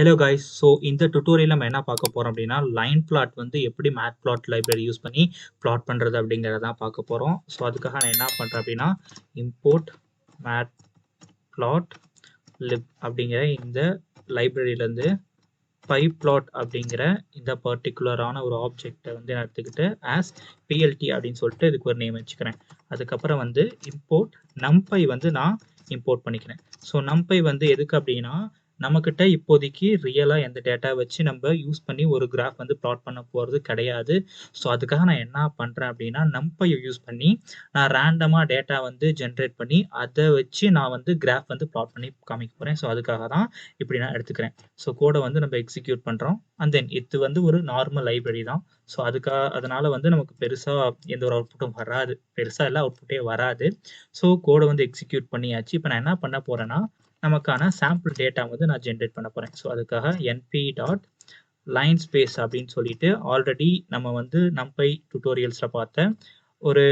Hello guys. So இந்த tutorial நம்ம என்ன பார்க்க போறோம் அப்படின்னா, லைன் பிளாட் வந்து எப்படி மேட்பிளாட் லைப்ரரி யூஸ் பண்ணி பிளாட் பண்ணுறது அப்படிங்கிறத தான் பார்க்க போகிறோம். ஸோ அதுக்காக நான் என்ன பண்ணுறேன் அப்படின்னா, இம்போர்ட் மேட்பிளாட்லிப் அப்படிங்கிற இந்த லைப்ரரியிலேருந்து pyplot அப்படிங்கிற இந்த பர்டிகுலரான ஒரு ஆப்ஜெக்டை வந்து நான் எடுத்துக்கிட்டு ஆஸ் plt அப்படின்னு சொல்லிட்டு இதுக்கு ஒரு நேம் வச்சுக்கிறேன். அதுக்கப்புறம் வந்து இம்போர்ட் numpy வந்து நான் இம்போர்ட் பண்ணிக்கிறேன். ஸோ numpy வந்து எதுக்கு அப்படின்னா, நம்மக்கிட்ட இப்போதைக்கு ரியலாக எந்த டேட்டா வச்சு நம்ம யூஸ் பண்ணி ஒரு கிராஃப் வந்து பிளாட் பண்ண போகிறது கிடையாது. ஸோ அதுக்காக நான் என்ன பண்ணுறேன் அப்படின்னா, numpy யூஸ் பண்ணி நான் ரேண்டமாக டேட்டா வந்து ஜென்ரேட் பண்ணி அதை வச்சு நான் வந்து கிராஃப் வந்து பிளாட் பண்ணி காமிக்க போகிறேன். ஸோ அதுக்காக தான் இப்படி நான் எடுத்துக்கிறேன். ஸோ கோடை வந்து நம்ம எக்ஸிக்யூட் பண்ணுறோம். அண்ட் தென் இது வந்து ஒரு நார்மல் லைப்ரரி தான். ஸோ அதனால வந்து நமக்கு பெருசாக எந்த ஒரு அவுட்புட்டும் வராது. பெருசாக எல்லாம் அவுட்புட்டே வராது. ஸோ கோடை வந்து எக்ஸிக்யூட் பண்ணியாச்சு. இப்போ நான் என்ன பண்ண போகிறேன்னா, நமக்கான சாம்பிள் டேட்டா வந்து நான் ஜென்ரேட் பண்ண போகிறேன். ஸோ அதுக்காக np டாட் லைன் ஸ்பேஸ் அப்படின்னு சொல்லிட்டு ஆல்ரெடி நம்ம வந்து numpy டுட்டோரியல்ஸில் பார்த்த ஒரு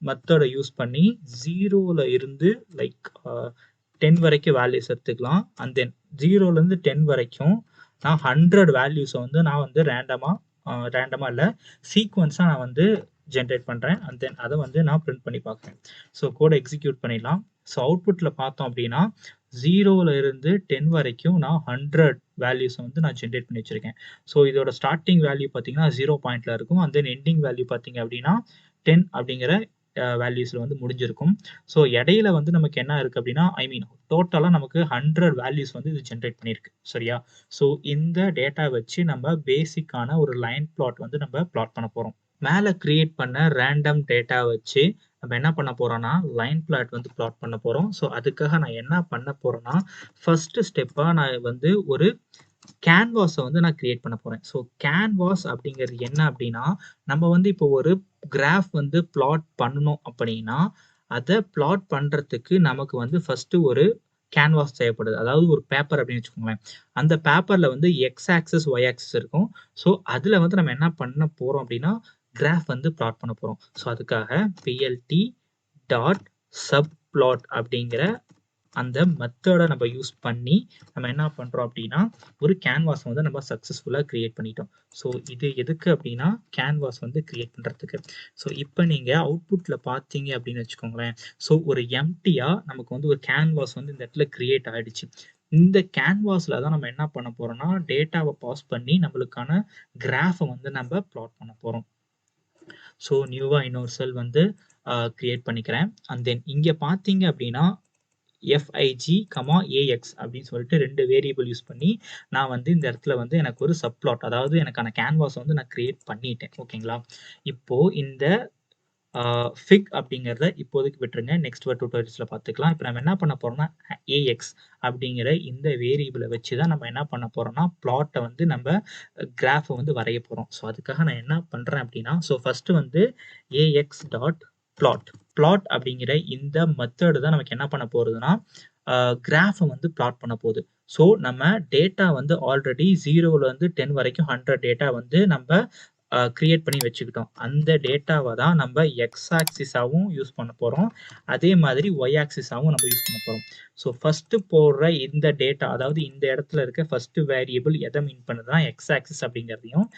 மெத்தடை யூஸ் பண்ணி 0ல இருந்து லைக் 10 வரைக்கும் வேல்யூஸ் எடுத்துக்கலாம். அண்ட் தென் 0லேருந்து 10 வரைக்கும் நான் 100 வேல்யூஸை வந்து நான் வந்து ரேண்டமாக இல்லை சீக்வன்ஸாக நான் வந்து ஜென்ரேட் பண்ணுறேன். அண்ட் தென் அதை வந்து நான் பிரிண்ட் பண்ணி பார்க்குறேன். ஸோ கோடை எக்ஸிக்யூட் பண்ணிடலாம். ஸோ அவுட்புட்டில் பார்த்தோம் அப்படின்னா 0ல இருந்து 10 வரைக்கும் நான் 100 வேல்யூஸை வந்து நான் ஜென்ரேட் பண்ணி வச்சுருக்கேன். ஸோ இதோட ஸ்டார்டிங் வேல்யூ பார்த்தீங்கன்னா 0 பாயிண்டில் இருக்கும். அண்ட் தென் எண்டிங் வேல்யூ பார்த்தீங்க அப்படின்னா 10 அப்படிங்கிற வேல்யூஸில் வந்து முடிஞ்சிருக்கும். ஸோ இடையில வந்து நமக்கு என்ன இருக்குது அப்படின்னா, டோட்டலாக நமக்கு 100 வேல்யூஸ் வந்து இது ஜென்ரேட் பண்ணியிருக்கு. சரியா? ஸோ இந்த டேட்டா வச்சு நம்ம பேசிக்கான ஒரு லைன் பிளாட் வந்து நம்ம பிளாட் பண்ண போகிறோம். மேலே கிரியேட் பண்ண ரேண்டம் டேட்டா வச்சு நம்ம என்ன பண்ண போகிறோம்னா, லைன் பிளாட் வந்து பிளாட் பண்ண போகிறோம். ஸோ அதுக்காக நான் என்ன பண்ண போகிறேன்னா, ஃபர்ஸ்ட் ஸ்டெப்பாக நான் வந்து ஒரு கேன்வாஸை வந்து நான் கிரியேட் பண்ண போகிறேன். ஸோ கேன்வாஸ் அப்படிங்கிறது என்ன அப்படின்னா, நம்ம வந்து இப்போ ஒரு கிராஃப் வந்து பிளாட் பண்ணணும் அப்படின்னா, அதை பிளாட் பண்ணுறதுக்கு நமக்கு வந்து ஃபர்ஸ்ட் ஒரு கேன்வாஸ் தேவைப்படுது. அதாவது ஒரு பேப்பர் அப்படின்னு வச்சுக்கோங்களேன். அந்த பேப்பரில் வந்து எக்ஸ் ஆக்சிஸ் ஒய் ஆக்சிஸ் இருக்கும். ஸோ அதில் வந்து நம்ம என்ன பண்ண போகிறோம் அப்படின்னா, கிராஃப் வந்து பிளாட் பண்ண போகிறோம். ஸோ அதுக்காக plt டாட் சப்பிளாட் அப்படிங்கிற அந்த மெத்தடை நம்ம யூஸ் பண்ணி நம்ம என்ன பண்ணுறோம் அப்படின்னா, ஒரு கேன்வாஸ் வந்து நம்ம சக்ஸஸ்ஃபுல்லாக கிரியேட் பண்ணிட்டோம். ஸோ இது எதுக்கு அப்படின்னா, கேன்வாஸ் வந்து கிரியேட் பண்ணுறதுக்கு. ஸோ இப்போ நீங்கள் அவுட்புட்டில் பார்த்தீங்க அப்படின்னு வச்சுக்கோங்களேன். ஸோ ஒரு எம்டியாக நமக்கு வந்து ஒரு கேன்வாஸ் வந்து இந்த இடத்துல கிரியேட் ஆகிடுச்சு. இந்த கேன்வாஸில் தான் நம்ம என்ன பண்ண போகிறோம்னா, டேட்டாவை பாஸ் பண்ணி நம்மளுக்கான கிராஃபை வந்து நம்ம பிளாட் பண்ண போகிறோம். ஸோ நியூவாக இன்னொரு செல் வந்து கிரியேட் பண்ணிக்கிறேன். அண்ட் தென் இங்கே பார்த்தீங்க அப்படின்னா FIG, AX அப்படின்னு சொல்லிட்டு 2 வேரியபிள் யூஸ் பண்ணி நான் வந்து இந்த இடத்துல வந்து எனக்கு ஒரு சப்ளாட், அதாவது எனக்கான கேன்வாஸ் வந்து நான் கிரியேட் பண்ணிட்டேன். ஓகேங்களா? இப்போ இந்த ஃபிக் அப்படிங்கிறத இப்போதைக்கு விட்டுருங்க. நெக்ஸ்ட் டுட்டோரியல்ஸில் பார்த்துக்கலாம். இப்போ நம்ம என்ன பண்ண போகிறோம்னா, AX அப்படிங்கிற இந்த வேரியபிளை வச்சு தான் நம்ம என்ன பண்ண போகிறோம்னா, பிளாட்டை வந்து நம்ம கிராஃபை வந்து வரைய போகிறோம். ஸோ அதுக்காக நான் என்ன பண்ணுறேன் அப்படின்னா, ஸோ ஃபஸ்ட்டு வந்து AX டாட் பிளாட் அப்படிங்கிற இந்த மெத்தடு தான் நமக்கு என்ன பண்ண போகிறதுனா, கிராஃபை வந்து பிளாட் பண்ண போகுது. ஸோ நம்ம டேட்டா வந்து ஆல்ரெடி 0லேருந்து 10 வரைக்கும் 100 டேட்டா வந்து நம்ம கிரியேட் பண்ணி வச்சுக்கிட்டோம். அந்த டேட்டாவை தான் நம்ம எக்ஸ் ஆக்சிஸாகவும் யூஸ் பண்ண போகிறோம். அதே மாதிரி ஒய் ஆக்சிஸாகவும் நம்ம யூஸ் பண்ண போகிறோம். ஸோ ஃபஸ்ட்டு போடுற இந்த டேட்டா, அதாவது இந்த இடத்துல இருக்க ஃபஸ்ட்டு வேரியபிள் எதை மீன் பண்ணுதுன்னா எக்ஸ் ஆக்சிஸ் அப்படிங்கிறதையும்,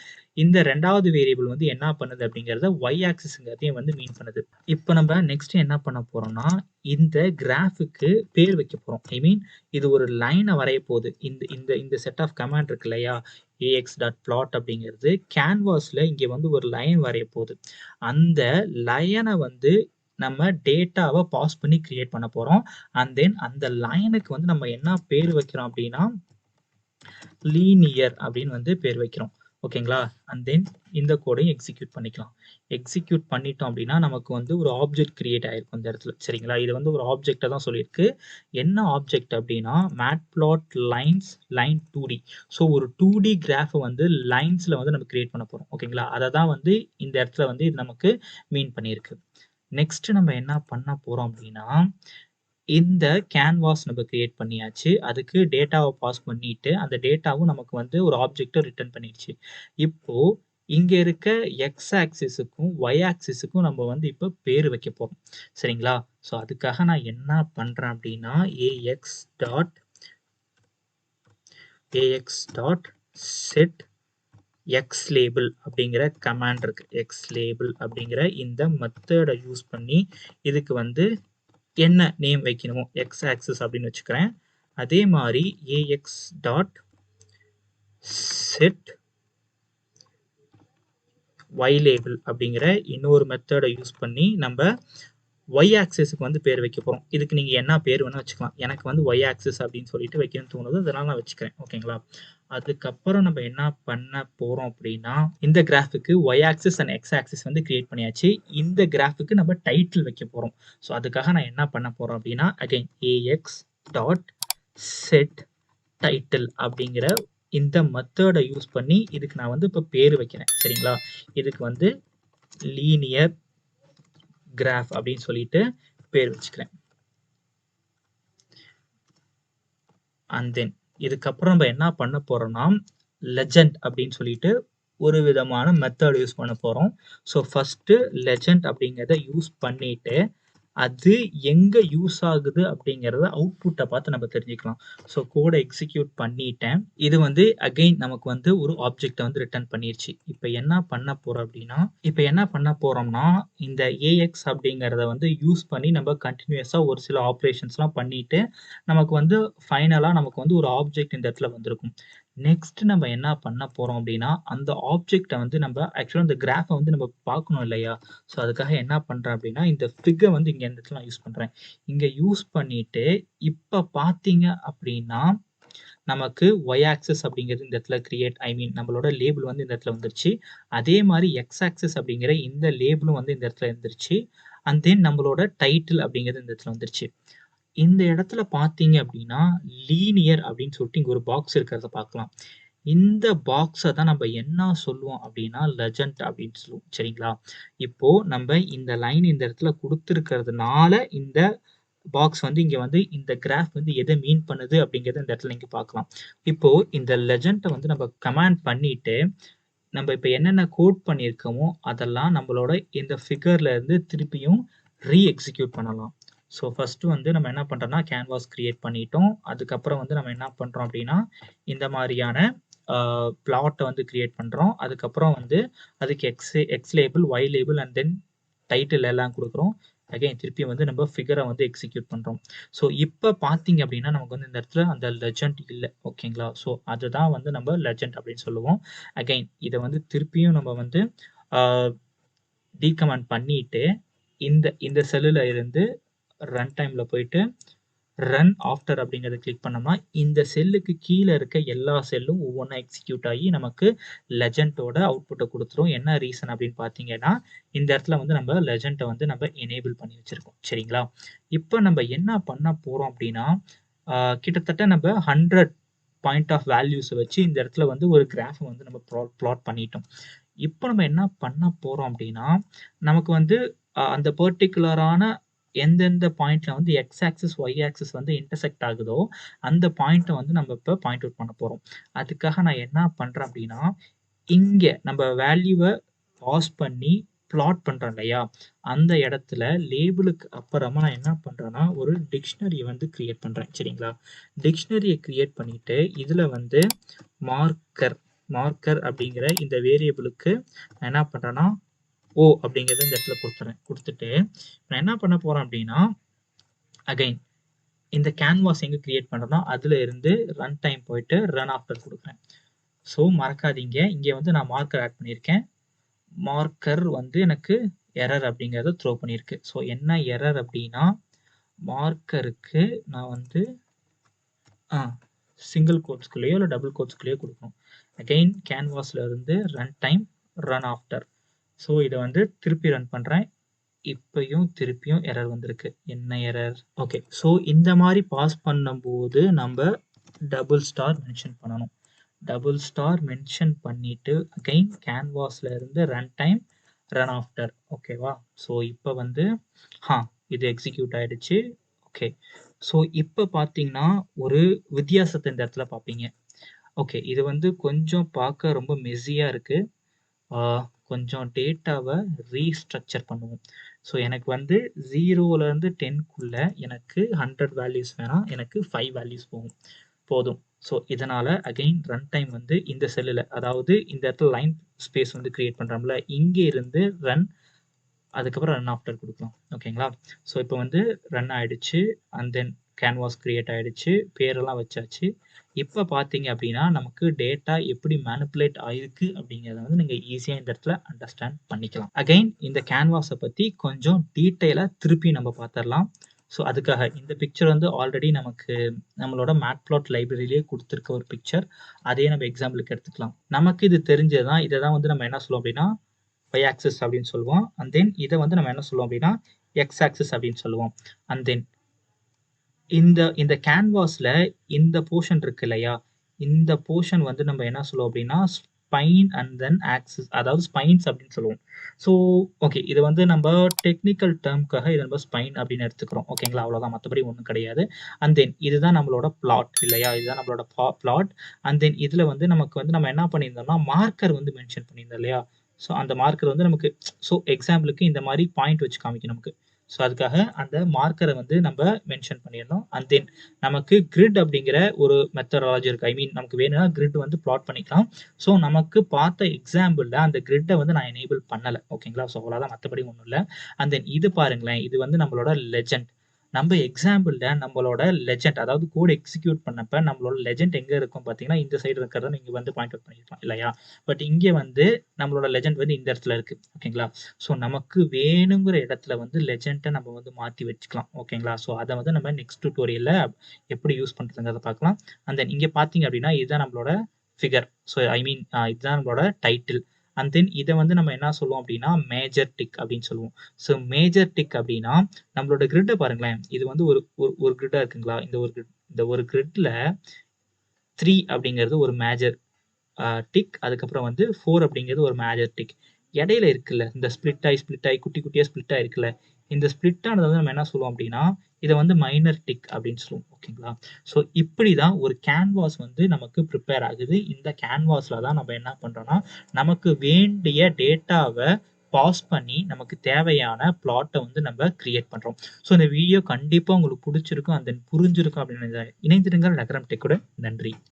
இந்த ரெண்டாவது வேரியபிள் வந்து என்ன பண்ணுது அப்படிங்கிறத ஒய் ஆக்சிஸ்ங்கிறதையும் வந்து மீன் பண்ணுது. இப்போ நம்ம நெக்ஸ்ட் என்ன பண்ண போகிறோம்னா, இந்த கிராஃபுக்கு பேர் வைக்க போகிறோம். இது ஒரு லைனை வரைய போகுது. இந்த இந்த இந்த செட் ஆஃப் கமாண்ட் இருக்கு இல்லையா, ax.plot அப்படிங்கிறது கேன்வாஸில் இங்கே வந்து ஒரு லைன் வரைய போகுது. அந்த லைனை வந்து நம்ம டேட்டாவை பாஸ் பண்ணி கிரியேட் பண்ண போகிறோம். அண்ட் தென் அந்த லைனுக்கு வந்து நம்ம என்ன பேர் வைக்கிறோம் அப்படின்னா, லீனியர் அப்படின்னு வந்து பேர் வைக்கிறோம். ஓகேங்களா? அண்ட் தென் இந்த கோடையும் எக்ஸிக்யூட் பண்ணிக்கலாம். எக்ஸிக்யூட் பண்ணிட்டோம் அப்படின்னா நமக்கு வந்து ஒரு ஆப்ஜெக்ட் கிரியேட் ஆகிருக்கும் இந்த இடத்துல. சரிங்களா? இது வந்து ஒரு ஆப்ஜெக்டை தான் சொல்லியிருக்கு. என்ன ஆப்ஜெக்ட் அப்படின்னா, மேட்பிளாட் லைன் 2D. ஸோ ஒரு 2D கிராஃபை வந்து லைன்ஸில் வந்து நம்ம கிரியேட் பண்ண போகிறோம். ஓகேங்களா? அதை தான் வந்து இந்த இடத்துல வந்து இது நமக்கு மீன் பண்ணியிருக்கு. நெக்ஸ்ட் நம்ம என்ன பண்ண போகிறோம் அப்படின்னா, இந்த கேன்வாஸ் நம்ம கிரியேட் பண்ணியாச்சு. அதுக்கு டேட்டாவை பாஸ் பண்ணிட்டு அந்த டேட்டாவும் நமக்கு வந்து ஒரு ஆப்ஜெக்டை ரிட்டர்ன் பண்ணிடுச்சு. இப்போ இங்க இருக்க எக்ஸ் ஆக்சிஸுக்கும் ஒய் ஆக்சிஸுக்கும் நம்ம வந்து இப்போ பேர் வைக்க போறோம். சரிங்களா? ஸோ அதுக்காக நான் என்ன பண்றேன் அப்படின்னா, AX டாட் ax.set xlabel அப்படிங்கிற கமாண்ட் இருக்கு. xlabel அப்படிங்கிற இந்த மெத்தடை யூஸ் பண்ணி இதுக்கு வந்து என்ன நேம் வைக்கணுமோ x ஆக்சிஸ் அப்படின்னு வச்சுக்கிறேன். அதே மாதிரி ax.set ylabel அப்படிங்கிற இன்னொரு மெத்தடை யூஸ் பண்ணி நம்ம y ஆக்சிஸ்க்கு வந்து பேர் வைக்க போறோம். இதுக்கு நீங்க என்ன பேர் வேணா வச்சுக்கலாம். எனக்கு வந்து y ஆக்சிஸ் அப்படின்னு சொல்லிட்டு வைக்கணும்னு தோணுது, அதனால நான் வச்சுக்கிறேன். ஓகேங்களா? அதுக்கப்புறம் நம்ம என்ன பண்ண போறோம் அப்படின்னா, இந்த கிராஃபுக்கு y axis and x axis வந்து கிரியேட் பண்ணியாச்சு. இந்த கிராஃபுக்கு நம்ம டைட்டில் வைக்க போறோம். ஸோ அதுக்காக நான் என்ன பண்ண போறோம் அப்படின்னா, அகைன் ax.set title அப்படிங்கிற இந்த மெத்தடை யூஸ் பண்ணி இதுக்கு நான் வந்து இப்போ பேர் வைக்கிறேன். சரிங்களா? இதுக்கு வந்து லீனியர் கிராஃப் அப்படின்னு சொல்லிட்டு பேர் வச்சுக்கிறேன். அண்ட் தென் இதுக்கப்புறம் நம்ம என்ன பண்ண போறோம்னா, லெஜெண்ட் அப்படின்னு சொல்லிட்டு ஒரு விதமான மெத்தட் யூஸ் பண்ண போறோம். ஸோ ஃபர்ஸ்ட் லெஜெண்ட் அப்படிங்கிறத யூஸ் பண்ணிட்டு அது எங்க யூஸ் ஆகுது அப்படிங்கிறத அவுட்புட்டை பார்த்து நம்ம தெரிஞ்சுக்கலாம். ஸோ கோடை எக்ஸிக்யூட் பண்ணிட்டேன். இது வந்து அகைன் நமக்கு வந்து ஒரு ஆப்ஜெக்டை வந்து ரிட்டர்ன் பண்ணிருச்சு. இப்போ என்ன பண்ண போறோம்னா இந்த ஏஎக்ஸ் அப்படிங்கிறத வந்து யூஸ் பண்ணி நம்ம கண்டினியூஸா ஒரு சில ஆப்ரேஷன்ஸ்லாம் பண்ணிட்டு நமக்கு வந்து ஃபைனலா நமக்கு வந்து ஒரு ஆப்ஜெக்ட் இந்த இடத்துல வந்திருக்கும். நெக்ஸ்ட் நம்ம என்ன பண்ண போறோம் அப்படின்னா, அந்த ஆப்ஜெக்ட்டை வந்து நம்ம ஆக்சுவலா இந்த கிராஃபை வந்து நம்ம பார்க்கணும் இல்லையா? ஸோ அதுக்காக என்ன பண்றேன் அப்படின்னா, இந்த ஃபிகர் வந்து இங்க இந்த இடத்துல நான் யூஸ் பண்றேன். இங்க யூஸ் பண்ணிட்டு இப்ப பார்த்தீங்க அப்படின்னா, நமக்கு y ஆக்சிஸ் அப்படிங்கிறது இந்த இடத்துல நம்மளோட லேபிள் வந்து இந்த இடத்துல வந்துருச்சு. அதே மாதிரி x ஆக்சிஸ் அப்படிங்கிற இந்த லேபிளும் வந்து இந்த இடத்துல இருந்துருச்சு. அண்ட் தென் நம்மளோட டைட்டில் அப்படிங்கிறது இந்த இடத்துல வந்துருச்சு. இந்த இடத்துல பார்த்தீங்க அப்படின்னா, லீனியர் அப்படின்னு சொல்லிட்டு இங்க ஒரு பாக்ஸ் இருக்கிறத பார்க்கலாம். இந்த பாக்ஸை தான் நம்ம என்ன சொல்லுவோம் அப்படின்னா, லெஜெண்ட் அப்படின்னு சொல்லுவோம். சரிங்களா? இப்போ நம்ம இந்த லைன் இந்த இடத்துல கொடுத்துருக்கிறதுனால இந்த பாக்ஸ் வந்து இங்க வந்து இந்த கிராஃப் வந்து எதை மீன் பண்ணுது அப்படிங்கிறத இந்த இடத்துல நீங்க பார்க்கலாம். இப்போ இந்த லெஜெண்டை வந்து நம்ம கமாண்ட் பண்ணிட்டு நம்ம இப்போ என்னென்ன கோட் பண்ணியிருக்கோமோ அதெல்லாம் நம்மளோட இந்த ஃபிகர்ல இருந்து திருப்பியும் எக்ஸிக்யூட் பண்ணலாம். ஸோ ஃபர்ஸ்ட் வந்து நம்ம என்ன பண்றோம்னா கேன்வாஸ் கிரியேட் பண்ணிட்டோம். அதுக்கப்புறம் வந்து நம்ம என்ன பண்றோம் அப்படின்னா இந்த மாதிரியான பிளாட்டை வந்து கிரியேட் பண்றோம். அதுக்கப்புறம் வந்து அதுக்கு X label, Y label and then title எல்லாம் கொடுக்குறோம். அகைன் திருப்பி வந்து நம்ம ஃபிகரை வந்து எக்ஸிக்யூட் பண்றோம். ஸோ இப்போ பார்த்தீங்க அப்படின்னா நமக்கு வந்து இந்த இடத்துல அந்த லெஜெண்ட் இல்லை. ஓகேங்களா? ஸோ அதுதான் வந்து நம்ம லெஜெண்ட் அப்படின்னு சொல்லுவோம். அகைன் இதை வந்து திருப்பியும் நம்ம வந்து டீகமெண்ட் பண்ணிட்டு இந்த செல்லுல இருந்து ரன் டைம்ல போயிட்டு ரன் ஆஃப்டர் அப்படிங்கிறத கிளிக் பண்ணோம்னா இந்த செல்லுக்கு கீழே இருக்க எல்லா செல்லும் ஒவ்வொன்றா எக்ஸிக்யூட் ஆகி நமக்கு லெஜெண்டோட அவுட்புட்டை கொடுத்துரும். என்ன ரீசன் அப்படின்னு பார்த்தீங்கன்னா இந்த இடத்துல வந்து நம்ம லெஜெண்டை வந்து நம்ம எனேபிள் பண்ணி வச்சிருக்கோம். சரிங்களா? இப்போ நம்ம என்ன பண்ண போறோம் அப்படின்னா கிட்டத்தட்ட நம்ம 100 பாயிண்ட் ஆஃப் வேல்யூஸை வச்சு இந்த இடத்துல வந்து ஒரு கிராஃபை வந்து நம்ம பிளாட் பண்ணிட்டோம். இப்போ நம்ம என்ன பண்ண போறோம் அப்படின்னா நமக்கு வந்து அந்த பர்டிகுலரான எந்தெந்த பாயிண்ட்ல வந்து எக்ஸ் ஆக்சிஸ் ஒய் ஆக்சிஸ் வந்து இன்டர்செக்ட் ஆகுதோ அந்த பாயிண்ட்டை வந்து நம்ம இப்போ பாயிண்ட் அவுட் பண்ண போறோம். அதுக்காக நான் என்ன பண்றேன் அப்படின்னா இங்க நம்ம வேல்யூவை பாஸ் பண்ணி பிளாட் பண்றோம் இல்லையா, அந்த இடத்துல லேபிளுக்கு அப்புறமா நான் என்ன பண்றேன்னா ஒரு டிக்ஷனரியை வந்து கிரியேட் பண்றேன். சரிங்களா? டிக்ஷனரியை கிரியேட் பண்ணிட்டு இதுல வந்து மார்க்கர் அப்படிங்கிற இந்த வேரியபிளுக்கு நான் என்ன பண்றேன்னா ஓ அப்படிங்கிறத இந்த இடத்துல கொடுத்துட்டு நான் என்ன பண்ண போறேன் அப்படின்னா அகைன் இந்த கேன்வாஸ் எங்க கிரியேட் பண்றேன்னா அதுல இருந்து ரன் டைம் போயிட்டு ரன் ஆஃப்டர் கொடுக்குறேன். ஸோ மறக்காதீங்க இங்க வந்து நான் மார்க்கர் ஆட் பண்ணியிருக்கேன். மார்க்கர் வந்து எனக்கு எரர் அப்படிங்கிறத த்ரோ பண்ணியிருக்கு. ஸோ என்ன எரர் அப்படின்னா மார்க்கருக்கு நான் வந்து சிங்கிள் கோட்ஸ்குள்ளேயோ இல்லை டபுள் கோட்ஸ்குள்ளேயோ கொடுக்கணும். அகைன் கேன்வாஸ்ல இருந்து run time run after. So இதை வந்து திருப்பி ரன் பண்றேன். இப்பயும் திருப்பியும் எரர் வந்திருக்கு. என்ன எரர்? ஓகே, ஸோ இந்த மாதிரி பாஸ் பண்ணும்போது நம்ம டபுள் ஸ்டார் மென்ஷன் பண்ணணும். டபுள் ஸ்டார் மென்ஷன் பண்ணிட்டு அகைன் கேன்வாஸ்ல இருந்து ரன் டைம் ரன் ஆஃப்டர். ஓகேவா? ஸோ இப்போ வந்து இது எக்ஸிக்யூட் ஆயிடுச்சு. ஓகே, ஸோ இப்போ பார்த்தீங்கன்னா ஒரு வித்தியாசத்தை இந்த இடத்துல பார்ப்பீங்க. ஓகே, இது வந்து கொஞ்சம் பார்க்க ரொம்ப மெஸ்ஸியா இருக்கு. கொஞ்சம் டேட்டாவை ரீஸ்ட்ரக்சர் பண்ணுவோம். ஸோ எனக்கு வந்து 0லேருந்து 10க்குள்ள எனக்கு 100 வேல்யூஸ் வேணாம், எனக்கு 5 வேல்யூஸ் போதும். ஸோ இதனால அகைன் ரன் டைம் வந்து இந்த செல்லுல, அதாவது இந்த இடத்துல லைன் ஸ்பேஸ் வந்து கிரியேட் பண்றோம்ல, இங்க இருந்து ரன், அதுக்கப்புறம் ரன் ஆஃப்டர் குடுக்கலாம். ஓகேங்களா? ஸோ இப்போ வந்து ரன் ஆயிடுச்சு. அண்ட் தென் கேன்வாஸ் கிரியேட் ஆயிடுச்சு. பேரெல்லாம் வச்சாச்சு. இப்ப பார்த்தீங்க அப்படின்னா, நமக்கு டேட்டா எப்படி மேனிபுலேட் ஆயிருக்கு அப்படிங்கிறத வந்து நீங்க ஈஸியா இந்த இடத்துல அண்டர்ஸ்டாண்ட் பண்ணிக்கலாம். அகைன் இந்த கேன்வாஸ பத்தி கொஞ்சம் டீட்டெயிலா திருப்பி நம்ம பார்த்துரலாம். ஸோ அதுக்காக இந்த பிக்சர் வந்து ஆல்ரெடி நமக்கு நம்மளோட மேட்ப்ளாட் லைப்ரரியிலேயே குடுத்திருக்க ஒரு பிக்சர். அதையே நம்ம எக்ஸாம்பிளுக்கு எடுத்துக்கலாம். நமக்கு இது தெரிஞ்சது தான். இத தான் வந்து நம்ம என்ன சொல்லுவோம் அப்படின்னா, y ஆக்சிஸ் அப்படின்னு சொல்லுவோம். அண்ட் தென் இத வந்து நம்ம என்ன சொல்லுவோம் அப்படின்னா, x ஆக்சிஸ் அப்படின்னு சொல்லுவோம். அண்ட் தென் இந்த கேன்வாஸ்ல இந்த போர்ஷன் இருக்கு இல்லையா? இந்த போர்ஷன் வந்து நம்ம என்ன சொல்லுவோம் அப்படின்னா, ஸ்பைன் அண்ட் தென் ஆக்சிஸ், அதாவது ஸ்பைன்ஸ் அப்படின்னு சொல்லுவோம். So okay. இது வந்து நம்ம டெக்னிக்கல் டெர்ம்க்காக இத நம்ம ஸ்பைன் அப்படின்னு எடுத்துக்கிறோம். ஓகேங்களா? அவ்வளோதான். மத்தபடி ஒண்ணும் கிடையாது. அண்ட் தென் இதுதான் நம்மளோட பிளாட் இல்லையா? இதுதான் நம்மளோட பிளாட். அண்ட் தென் இதுல வந்து நமக்கு வந்து நம்ம என்ன பண்ணியிருந்தோம்னா, மார்க்கர் வந்து மென்ஷன் பண்ணியிருந்தோம் இல்லையா? ஸோ அந்த மார்க்கர் வந்து நமக்கு ஸோ எக்ஸாம்பிளுக்கு இந்த மாரி பாயிண்ட் வச்சு காமிக்கும் நமக்கு. ஸோ அதுக்காக அந்த மார்க்கர வந்து நம்ப மென்ஷன் பண்ணிறணும். அண்ட் தென் நமக்கு கிரிட் அப்படிங்கிற ஒரு மெத்தடாலஜி இருக்கு. ஐ மீன் நமக்கு வேணும்னா கிரிட் வந்து பிளாட் பண்ணிக்கலாம். ஸோ நமக்கு பார்த்த எக்ஸாம்பிள்ல அந்த கிரிட்ட வந்து நான் எனேபிள் பண்ணல. ஓகேங்களா? ஸோ அவ்வளோதான். மத்தபடி ஒண்ணும் இல்ல. அண்ட் தென் இது பாருங்களேன். இது வந்து நம்மளோட லெஜெண்ட். நம்ம எக்ஸாம்பிள்ல நம்மளோட லெஜெண்ட், அதாவது கோட் எக்ஸிக்யூட் பண்ணப்ப நம்மளோட லெஜெண்ட் எங்க இருக்கும் பார்த்தீங்கன்னா, இந்த சைடு இருக்கிறத நீங்க வந்து பாயிண்ட் அவுட் பண்ணியிருக்கலாம் இல்லையா? பட் இங்க வந்து நம்மளோட லெஜெண்ட் வந்து இந்த இடத்துல இருக்கு. ஓகேங்களா? ஸோ நமக்கு வேணுங்கிற இடத்துல வந்து லெஜெண்ட்ட நம்ம வந்து மாத்தி வச்சுக்கலாம். ஓகேங்களா? ஸோ அத வந்து நம்ம நெக்ஸ்ட் டியூட்டோரியல்ல எப்படி யூஸ் பண்றதுங்கிறத பார்க்கலாம். அண்ட் தென் இங்க பார்த்தீங்க அப்படின்னா, இதுதான் நம்மளோட ஃபிகர். ஸோ ஐ மீன் இதுதான் நம்மளோட டைட்டில். அண்ட் தென் இத வந்து நம்ம என்ன சொல்லுவோம் அப்படின்னா, மேஜர் டிக் அப்படின்னு சொல்லுவோம். ஸோ மேஜர் டிக் அப்படின்னா, நம்மளோட கிரிட்ட பாருங்களேன். இது வந்து ஒரு ஒரு ஒரு கிரிட்டா இருக்குங்களா? இந்த ஒரு கிரிட்ல 3 அப்படிங்கிறது ஒரு மேஜர் டிக். அதுக்கப்புறம் வந்து 4 அப்படிங்கிறது ஒரு மேஜர் டிக். இடையில இருக்குல்ல, இந்த ஸ்ப்ளிட் ஆயி குட்டி குட்டியா ஸ்ப்ளிட் ஆயிருக்குல்ல, இந்த ஸ்ப்ளிட் ஆனத வந்து நம்ம என்ன சொல்லுவோம் அப்படின்னா, இத வந்து மைனர் டிக் அப்படின்னு சொல்லுவோம். ஓகேங்களா? ஸோ இப்படி தான் ஒரு கேன்வாஸ் வந்து நமக்கு பிரிப்பேர் ஆகுது. இந்த கேன்வாஸ்ல தான் நம்ம என்ன பண்றோம்னா, நமக்கு வேண்டிய டேட்டாவ பாஸ் பண்ணி, நமக்கு தேவையான பிளாட்ட வந்து நம்ம கிரியேட் பண்றோம். ஸோ இந்த வீடியோ கண்டிப்பா உங்களுக்கு புடிச்சிருக்கும். அண்ட் தென் புரிஞ்சிருக்கும் அப்படின்னு நினைக்கிறேன். இணைந்திருங்கள் நகரம் டெக்குடன். நன்றி.